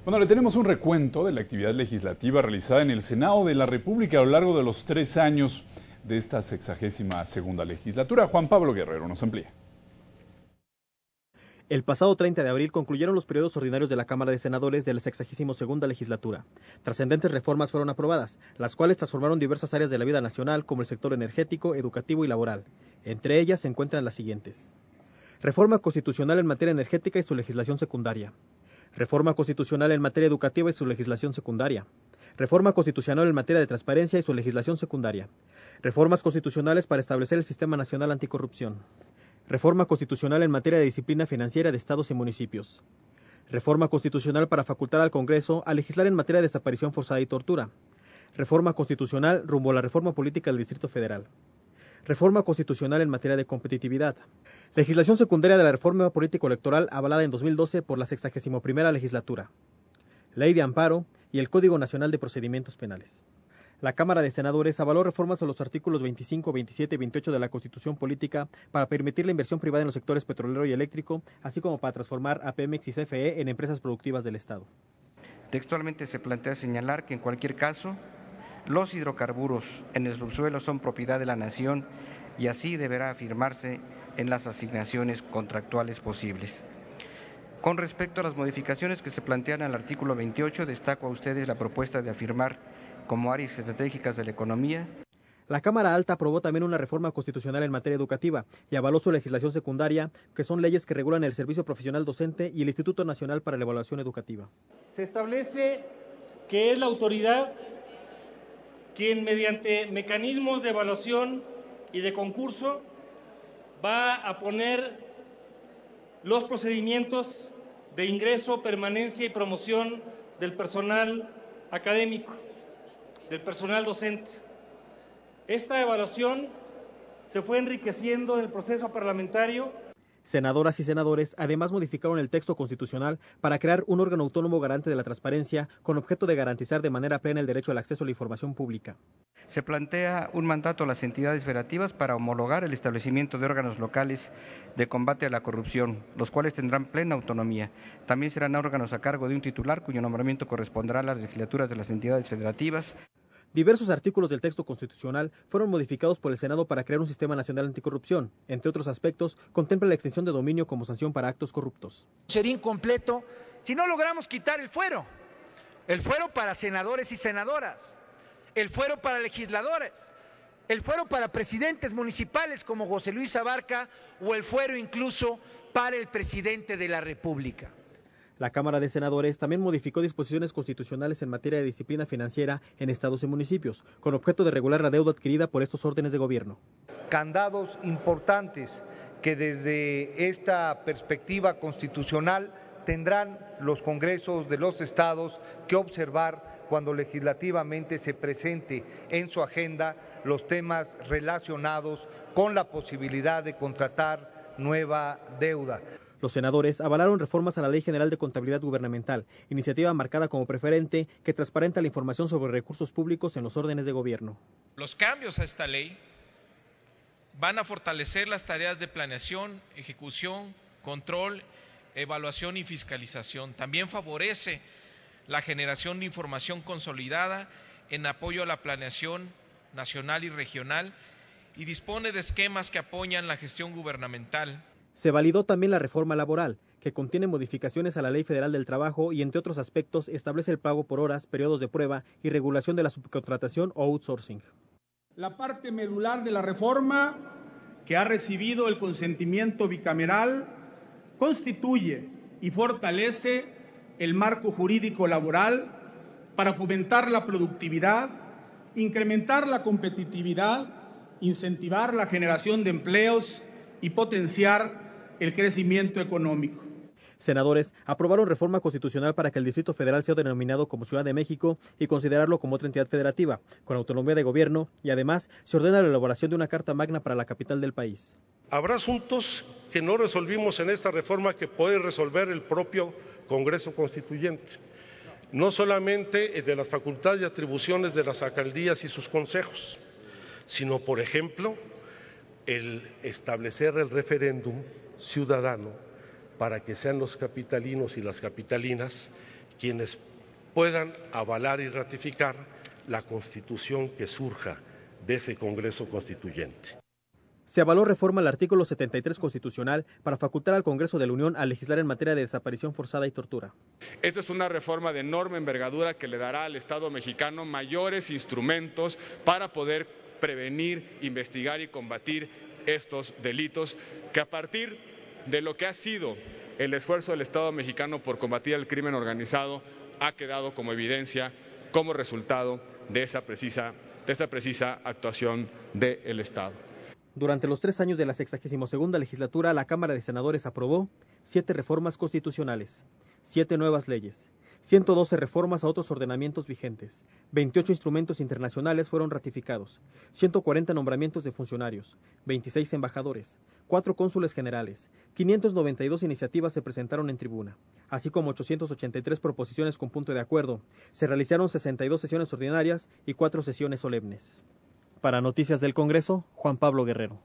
Bueno, le tenemos un recuento de la actividad legislativa realizada en el Senado de la República a lo largo de los 3 años de esta 62ª legislatura. Juan Pablo Guerrero nos amplía. El pasado 30 de abril concluyeron los periodos ordinarios de la Cámara de Senadores de la 62ª legislatura. Trascendentes reformas fueron aprobadas, las cuales transformaron diversas áreas de la vida nacional como el sector energético, educativo y laboral. Entre ellas se encuentran las siguientes: reforma constitucional en materia energética y su legislación secundaria. Reforma constitucional en materia educativa y su legislación secundaria. Reforma constitucional en materia de transparencia y su legislación secundaria. Reformas constitucionales para establecer el Sistema Nacional Anticorrupción. Reforma constitucional en materia de disciplina financiera de estados y municipios. Reforma constitucional para facultar al Congreso a legislar en materia de desaparición forzada y tortura. Reforma constitucional rumbo a la reforma política del Distrito Federal. Reforma constitucional en materia de competitividad. Legislación secundaria de la reforma político-electoral avalada en 2012 por la 61ª legislatura. Ley de amparo y el Código Nacional de Procedimientos Penales. La Cámara de Senadores avaló reformas a los artículos 25, 27 y 28 de la Constitución Política para permitir la inversión privada en los sectores petrolero y eléctrico, así como para transformar a Pemex y CFE en empresas productivas del Estado. Textualmente se plantea señalar que en cualquier caso, los hidrocarburos en el subsuelo son propiedad de la nación y así deberá afirmarse en las asignaciones contractuales posibles. Con respecto a las modificaciones que se plantean al artículo 28, destaco a ustedes la propuesta de afirmar como áreas estratégicas de la economía. La Cámara Alta aprobó también una reforma constitucional en materia educativa y avaló su legislación secundaria, que son leyes que regulan el servicio profesional docente y el Instituto Nacional para la Evaluación Educativa. Se establece que es la autoridad quien mediante mecanismos de evaluación y de concurso va a poner los procedimientos de ingreso, permanencia y promoción del personal académico, del personal docente. Esta evaluación se fue enriqueciendo en el proceso parlamentario. Senadoras y senadores además modificaron el texto constitucional para crear un órgano autónomo garante de la transparencia con objeto de garantizar de manera plena el derecho al acceso a la información pública. Se plantea un mandato a las entidades federativas para homologar el establecimiento de órganos locales de combate a la corrupción, los cuales tendrán plena autonomía. También serán órganos a cargo de un titular cuyo nombramiento corresponderá a las legislaturas de las entidades federativas. Diversos artículos del texto constitucional fueron modificados por el Senado para crear un sistema nacional anticorrupción. Entre otros aspectos, contempla la extensión de dominio como sanción para actos corruptos. Sería incompleto si no logramos quitar el fuero para senadores y senadoras, el fuero para legisladores, el fuero para presidentes municipales como José Luis Abarca o el fuero incluso para el presidente de la República. La Cámara de Senadores también modificó disposiciones constitucionales en materia de disciplina financiera en estados y municipios, con objeto de regular la deuda adquirida por estos órdenes de gobierno. Candados importantes que desde esta perspectiva constitucional tendrán los congresos de los estados que observar cuando legislativamente se presente en su agenda los temas relacionados con la posibilidad de contratar nueva deuda. Los senadores avalaron reformas a la Ley General de Contabilidad Gubernamental, iniciativa marcada como preferente que transparenta la información sobre recursos públicos en los órdenes de gobierno. Los cambios a esta ley van a fortalecer las tareas de planeación, ejecución, control, evaluación y fiscalización. También favorece la generación de información consolidada en apoyo a la planeación nacional y regional y dispone de esquemas que apoyan la gestión gubernamental. Se validó también la reforma laboral, que contiene modificaciones a la Ley Federal del Trabajo y, entre otros aspectos, establece el pago por horas, periodos de prueba y regulación de la subcontratación o outsourcing. La parte medular de la reforma, que ha recibido el consentimiento bicameral, constituye y fortalece el marco jurídico laboral para fomentar la productividad, incrementar la competitividad, incentivar la generación de empleos y potenciar el crecimiento económico. Senadores aprobaron reforma constitucional para que el Distrito Federal sea denominado como Ciudad de México y considerarlo como otra entidad federativa, con autonomía de gobierno, y además se ordena la elaboración de una Carta Magna para la capital del país. Habrá asuntos que no resolvimos en esta reforma que puede resolver el propio Congreso Constituyente, no solamente de las facultades y atribuciones de las alcaldías y sus consejos, sino, por ejemplo, el establecer el referéndum ciudadano para que sean los capitalinos y las capitalinas quienes puedan avalar y ratificar la Constitución que surja de ese Congreso Constituyente. Se avaló reforma al artículo 73 constitucional para facultar al Congreso de la Unión a legislar en materia de desaparición forzada y tortura. Esta es una reforma de enorme envergadura que le dará al Estado mexicano mayores instrumentos para poder prevenir, investigar y combatir estos delitos, que a partir de lo que ha sido el esfuerzo del Estado mexicano por combatir el crimen organizado ha quedado como evidencia, como resultado de esa precisa actuación del Estado. Durante los 3 años de la 62ª legislatura, la Cámara de Senadores aprobó 7 reformas constitucionales, 7 nuevas leyes, 112 reformas a otros ordenamientos vigentes, 28 instrumentos internacionales fueron ratificados, 140 nombramientos de funcionarios, 26 embajadores, 4 cónsules generales, 592 iniciativas se presentaron en tribuna, así como 883 proposiciones con punto de acuerdo. Se realizaron 62 sesiones ordinarias y 4 sesiones solemnes. Para Noticias del Congreso, Juan Pablo Guerrero.